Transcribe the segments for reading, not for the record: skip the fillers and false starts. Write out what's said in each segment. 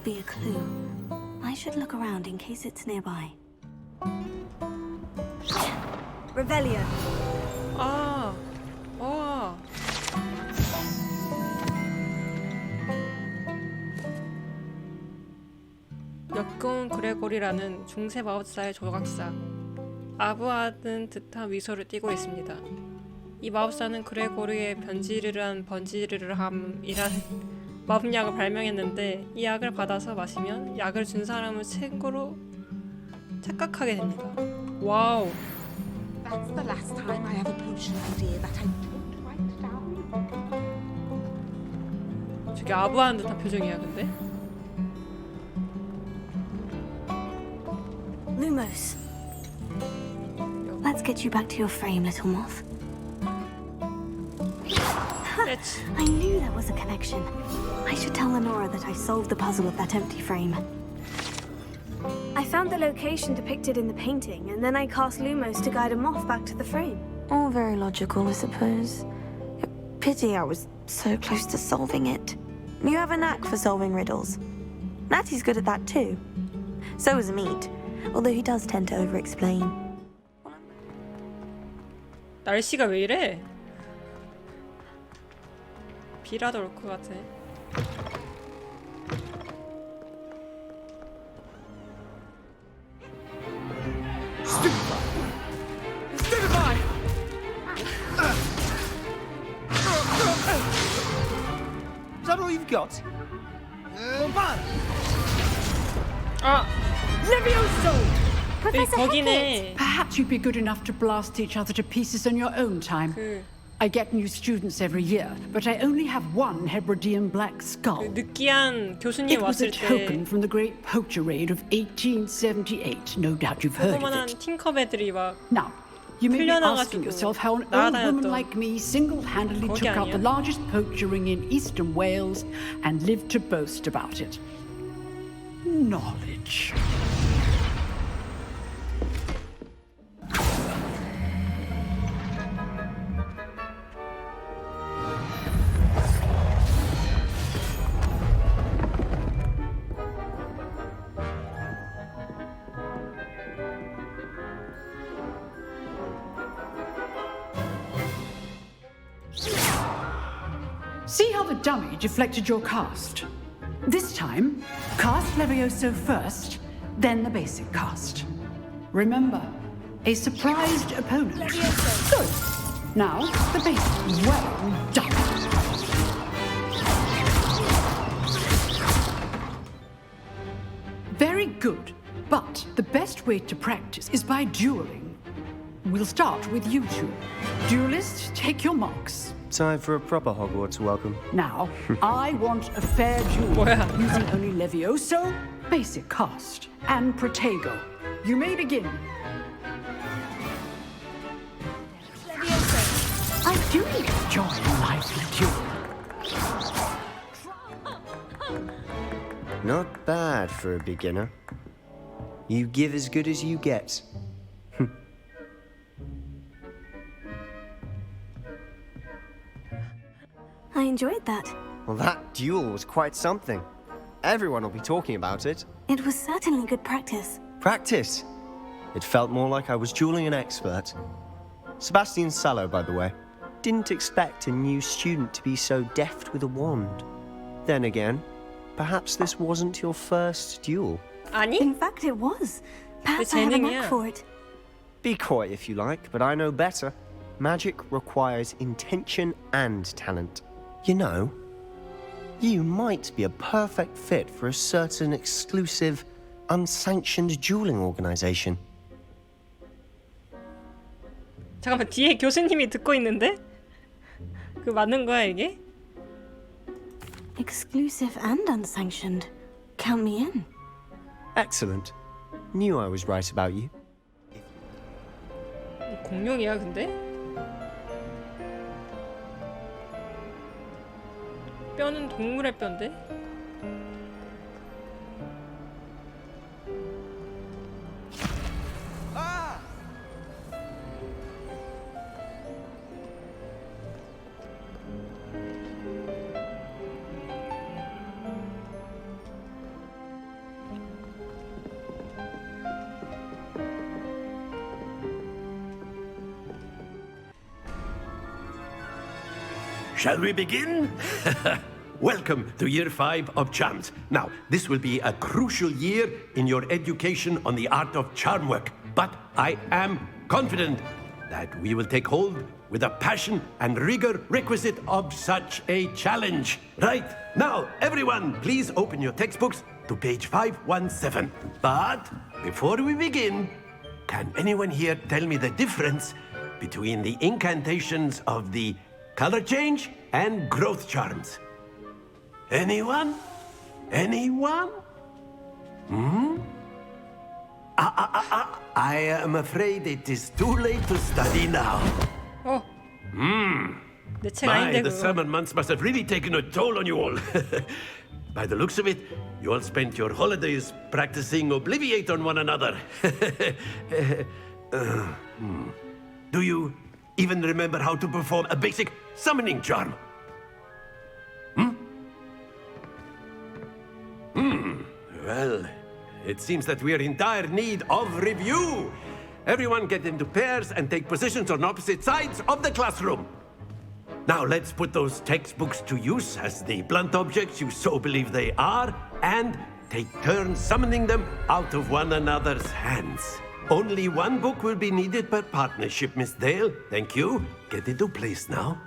be a clue. I should look around in case it's nearby. Revelio. 아, 역겨운 그레고리라는 중세 마법사의 조각사 아부아든 듯한 미소를 띠고 있습니다. 이 마법사는 그레고리의 번지르르함이라는 마법약을 발명했는데 이 약을 받아서 마시면 약을 준 사람을 친구로 착각하게 됩니다. 와우. That's the last time I have a potion idea that I don't write down. 저게 아부하는 듯한 표정이야 근데? Lumos. Let's get you back to your frame, little moth. I knew there was a connection. I should tell Lenora that I solved the puzzle of that empty frame. I found the location depicted in the painting, and then I cast Lumos to guide a moth back to the frame. All very logical, I suppose. Pity I was so close to solving it. You have a knack for solving riddles. Natty's good at that too. So is Mead, although he does tend to over-explain. 날씨가 왜 이래? 비라도 올 것 같아. Is that all you've got? Levioso! 거기네. Perhaps you'd be good enough to blast each other to pieces on your own time. I get new students every year, but I only have one Hebridean black skull. 느끼한 교수님 It was a 왔을 때 token from the great poacher raid of 1878. No doubt you've heard of 조그만한 it. 팅커베들이 막 Now, you may be asking 풀려나가지고 yourself how an old 날아다녔던 woman like me single-handedly 거기 took out the 아니야? largest poacher ring in eastern Wales and lived to boast about it. Knowledge. See how the dummy deflected your cast? This time, cast Levioso first, then the basic cast. Remember, a surprised opponent. Good. Now, the basic. Well done. Very good. But the best way to practice is by dueling. We'll start with you two. Duelists, take your marks. Time for a proper Hogwarts welcome. Now, I want a fair duel 뭐야? using only Levioso, basic cast, and Protego. You may begin. I do enjoy a lively duel. Not bad for a beginner. You give as good as you get. I enjoyed that. Well, that duel was quite something. Everyone will be talking about it. It was certainly good practice. Practice. It felt more like I was dueling an expert. Sebastian Sallow, by the way. Didn't expect a new student to be so deft with a wand. Then again, perhaps this wasn't your first duel. 아니? In fact, it was. Perhaps I have a knack for it. Be coy if you like, but I know better. Magic requires intention and talent. You know, you might be a perfect fit for a certain exclusive, unsanctioned dueling organization. 잠깐만 뒤에 교수님이 듣고 있는데? 그 맞는 거야 이게? Exclusive and unsanctioned. Count me in. Excellent. Knew I was right about you. 공룡이야 근데? 뼈는 동물의 뼈인데? Shall we begin? Welcome to Year 5 of Charms. Now, this will be a crucial year in your education on the art of charm work. But I am confident that we will take hold with the passion and rigor requisite of such a challenge. Right, now, everyone, please open your textbooks to page 517. But before we begin, can anyone here tell me the difference between the incantations of the color change and growth charms? Anyone? Anyone? I am afraid it is too late to study now. 어. 내 책 My, 아닌데 the 그거. summer months must have really taken a toll on you all. By the looks of it, you all spent your holidays practicing Obliviate on one another. Do you even remember how to perform a basic summoning charm? Well, it seems that we are in dire need of review. Everyone get into pairs and take positions on opposite sides of the classroom. Now let's put those textbooks to use as the blunt objects you so believe they are, and take turns summoning them out of one another's hands. Only one book will be needed per partnership, Miss Dale. Thank you. Get into place now.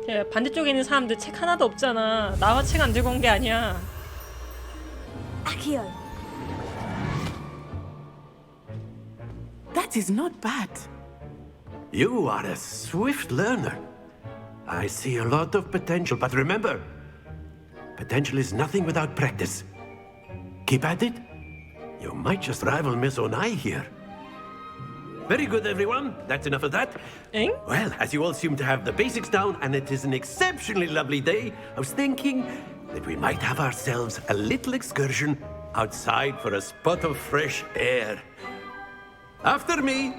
야, 반대쪽에 있는 사람들 책 하나도 없잖아. 나와 책 안 들고 온 게 아니야. Accio. That is not bad. You are a swift learner. I see a lot of potential, but remember, potential is nothing without practice. Keep at it. You might just rival Miss Onai here. Very good, everyone. That's enough of that. 엥? Well, as you all seem to have the basics down, and it is an exceptionally lovely day, I was thinking that we might have ourselves a little excursion outside for a spot of fresh air. After me.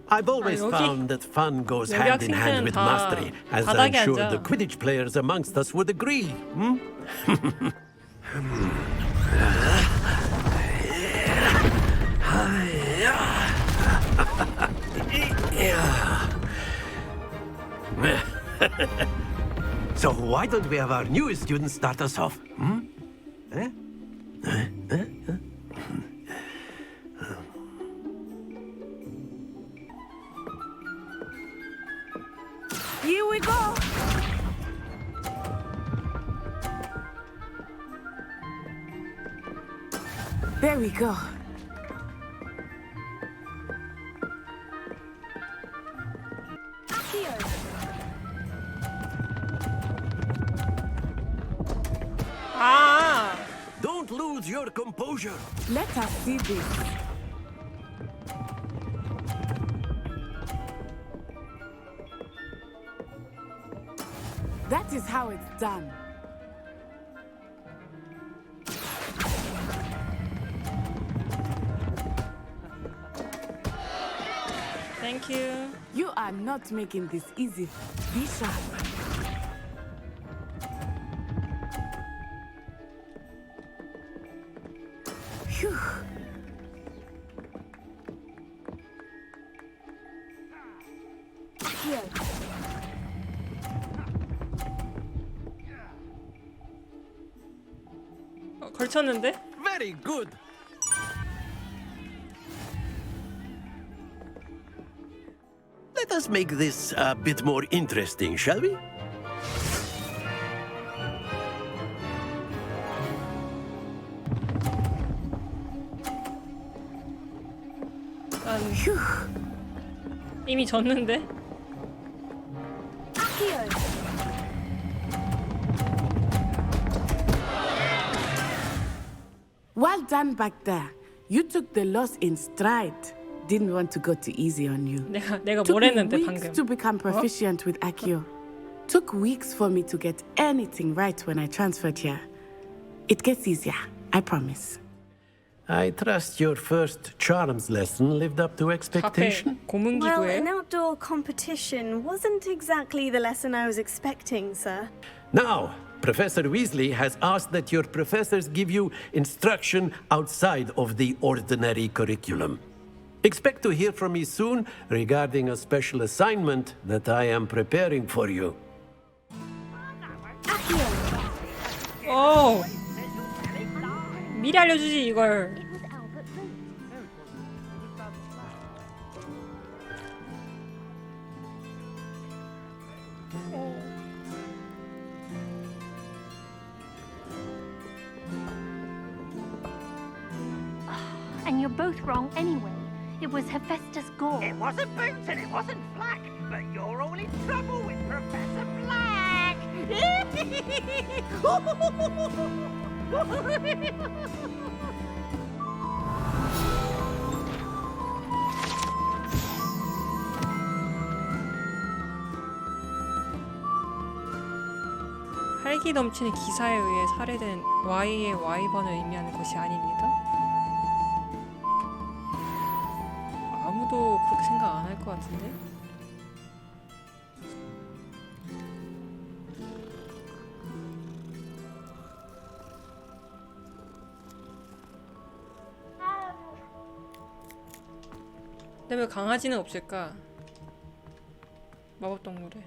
I've always 여기- found that fun goes 여기 hand in hand 학생들은 with 다 mastery, as I'm 바닥에 sure 앉아. the Quidditch players amongst us would agree. So why don't we have our newest student start us off? Here we go. There we go. Accio. 아, Don't lose your composure. Let us see this. That is how it's done. thank you. You are not making this easy. Be sharp. Phew. Accio. 걸쳤는데? Very good. Let us make this a bit more interesting, shall we? 난 이미 졌는데? Accio. Well done back there. You took the loss in stride. Didn't want to go too easy on you. 내가 Took 뭘 me 했는데 weeks 방금? to become proficient with Accio. Took weeks for me to get anything right when I transferred here. It gets easier, I promise. I trust your first charms lesson lived up to 카페 expectation. Well, 고문기구에 an outdoor competition wasn't exactly the lesson I was expecting, sir. Now, Professor Weasley has asked that your professors give you instruction outside of the ordinary curriculum. Expect to hear from me soon regarding a special assignment that I am preparing for you. 오! 미리 알려주지 이걸. And you're both wrong anyway. It was Hephaestus Gore. It wasn't Boots and it wasn't Flack, but you're all in trouble with Professor Black. 활기 넘치는 기사에 의해 살해된 Y의 와이번을 의미하는 것이 아닙니다. 아무도 그렇게 생각 안 할 것 같은데? 근데 왜 강아지는 없을까? 마법동물에.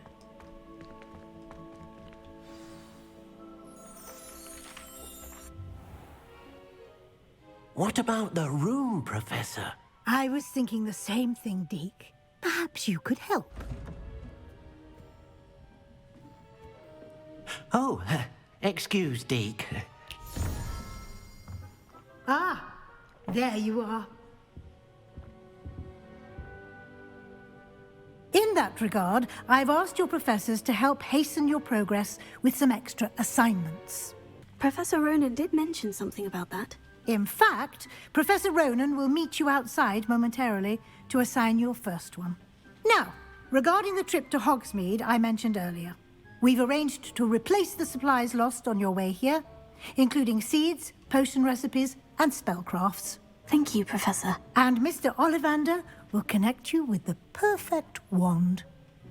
What about the room, Professor? I was thinking the same thing, Deke. Perhaps you could help. Oh, excuse, Deke. Ah, there you are. In that regard, I've asked your professors to help hasten your progress with some extra assignments. Professor Ronan did mention something about that. In fact, Professor Ronan will meet you outside momentarily to assign your first one. Now, regarding the trip to Hogsmeade I mentioned earlier, we've arranged to replace the supplies lost on your way here, including seeds, potion recipes, and spellcrafts. Thank you, Professor. And Mr. Ollivander will connect you with the perfect wand.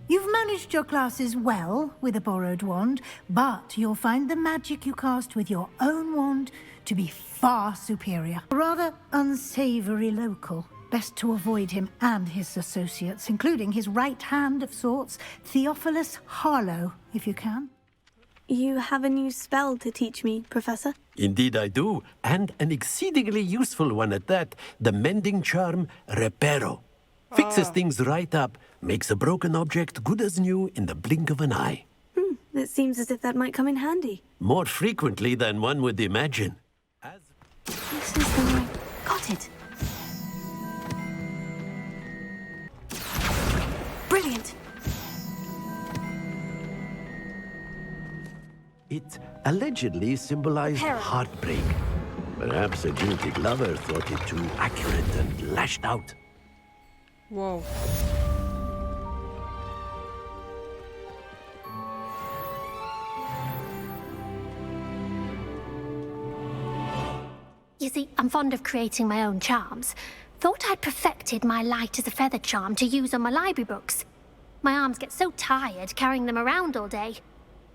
You've managed your classes well with a borrowed wand, but you'll find the magic you cast with your own wand to be far superior. A rather unsavory local. Best to avoid him and his associates, including his right hand of sorts, Theophilus Harlow, if you can. You have a new spell to teach me, Professor? Indeed I do, and an exceedingly useful one at that, the mending charm Reparo. Fixes things right up, makes a broken object good as new in the blink of an eye. It seems as if that might come in handy. More frequently than one would imagine. This is the right... Got it. Brilliant. It allegedly symbolized heartbreak. Perhaps a jilted lover thought it too accurate and lashed out. 와우. You see, I'm fond of creating my own charms. Thought I'd perfected my light as a feather charm to use on my library books. My arms get so tired carrying them around all day.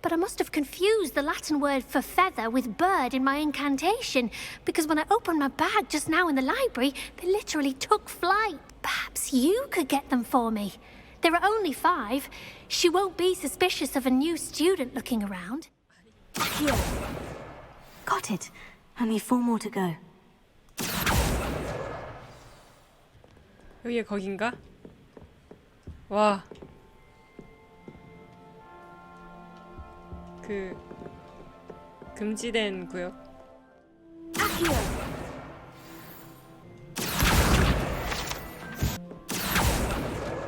But I must have confused the Latin word for feather with bird in my incantation, because when I opened my bag just now in the library, they literally took flight. Perhaps you could get them for me. There are only 5. She won't be suspicious of a new student looking around. Here. Got it. Only 4 more to go. 여기가 거긴가? 와. 그 금지된 구역.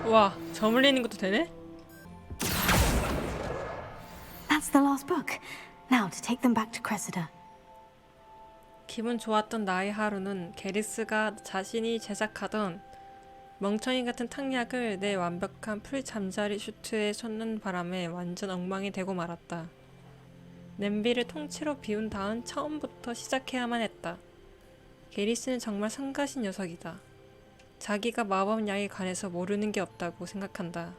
와, 점 흘리는 것도 되네? That's the last book. Now to take them back to Cressida. 기분 좋았던 나의 하루는 게리스가 자신이 제작하던 멍청이 같은 탕약을 내 완벽한 풀 잠자리 슈트에 쏟는 바람에 완전 엉망이 되고 말았다. 냄비를 통째로 비운 다음 처음부터 시작해야만 했다. 게리스는 정말 성가신 녀석이다. 자기가 마법약에 관해서 모르는 게 없다고 생각한다.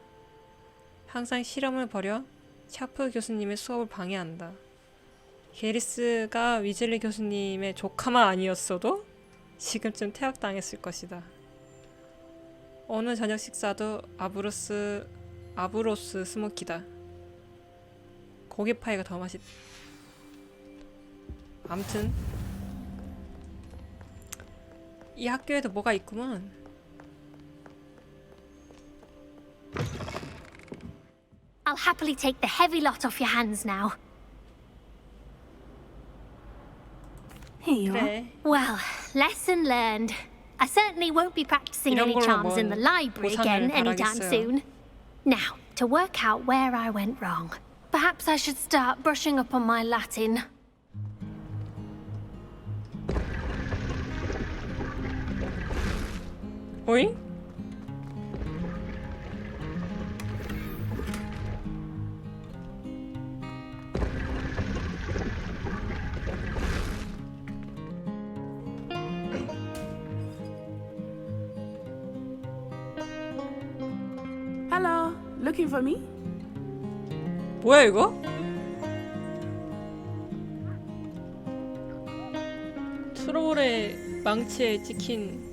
항상 실험을 벌여 샤프 교수님의 수업을 방해한다. 게리스가 위즐리 교수님의 조카만 아니었어도 지금쯤 퇴학당했을 것이다. 오늘 저녁 식사도 아브로스 스모키다. 고기파이가 더 맛있. 암튼 이 학교에도 뭐가 있구먼. I'll happily take the heavy lot off your hands now. Here you are. 그래. Well, lesson learned. I certainly won't be practicing 이런 any 걸로 charms in the 뭔 library 보상을 again anytime 바라겠어요. soon. Now, to work out where I went wrong. Perhaps I should start brushing up on my Latin. 오잉? Hello, looking for me? 뭐야 이거? 트롤의 망치에 찍힌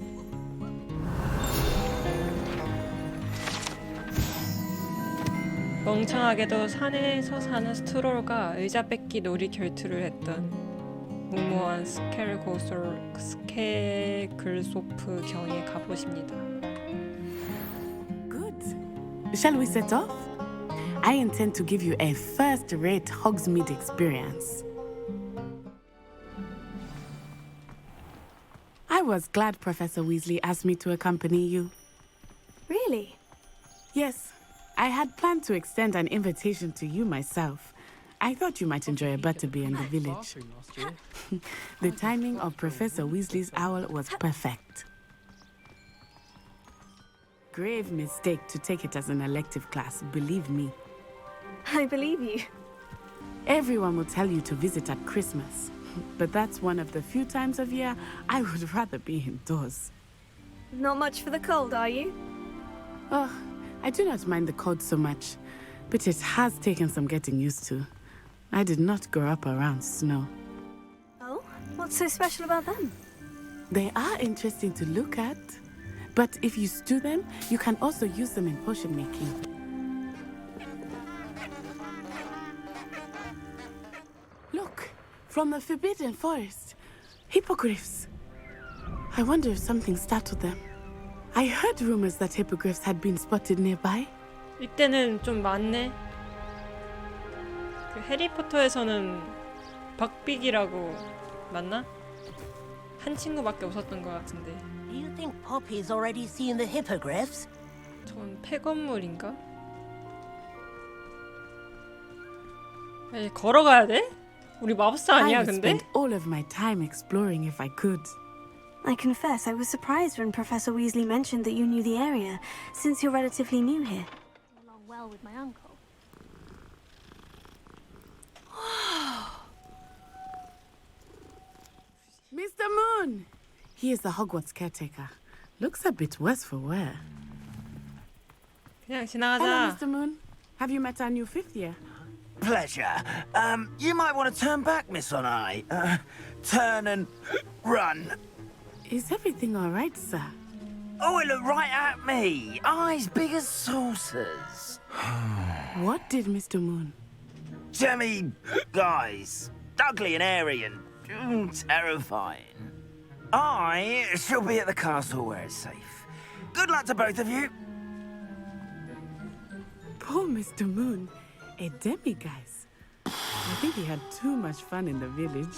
멍청하게도 산에서 사는 스트롤과 의자 뺏기 놀이 결투를 했던 무모한 스케글소프 경에 가보십니다. Good. Shall we set off? I intend to give you a first-rate Hogsmeade experience. I was glad Professor Weasley asked me to accompany you. Really? Yes, I had planned to extend an invitation to you myself. I thought you might enjoy a butterbeer in the village. The timing of Professor Weasley's owl was perfect. Grave mistake to take it as an elective class, believe me. I believe you. Everyone will tell you to visit at Christmas, but that's one of the few times of year I would rather be indoors. Not much for the cold, are you? Oh, I do not mind the cold so much, but it has taken some getting used to. I did not grow up around snow. Oh? What's so special about them? They are interesting to look at, but if you stew them, you can also use them in potion making. Look, from the Forbidden Forest, hippogriffs. I wonder if something startled them. I heard rumors that hippogriffs had been spotted nearby. 이때는 좀 많네. 그 해리포터에서는 벅빅이라고 맞나? 한 친구밖에 없었던 것 같은데. Do you think Poppy's already seen the hippogriffs? 전 폐건물인가? 에, 걸어가야 돼? 우리 마법사 I 아니야 would 근데? spend all of my time exploring if I could. I confess I was surprised when Professor Weasley mentioned that you knew the area, since you're relatively new here. Along well with my uncle. Mr. Moon! He is the Hogwarts caretaker. Looks a bit worse for wear. 그냥 Hello, 지나가자. Mr. Moon. Have you met our new fifth year? Pleasure. You might want to turn back, Miss Onai. Turn and run. Is everything all right, sir? Oh, it looked right at me. Eyes big as saucers. What did Mr. Moon? Jemmy, guys. Ugly and airy and terrifying. I shall be at the castle where it's safe. Good luck to both of you. Poor Mr. Moon. A demiguise. I think he had too much fun in the village.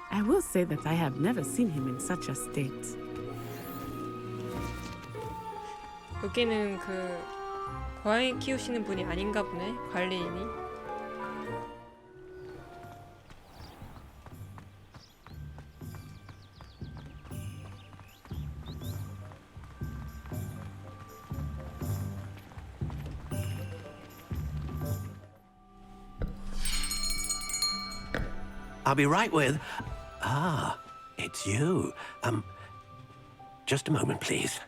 I will say that I have never seen him in such a state. 여기는 그 고양이 키우시는 분이 아닌가 보네. 관리인이. I'll be right with... Ah, it's you. Just a moment, please.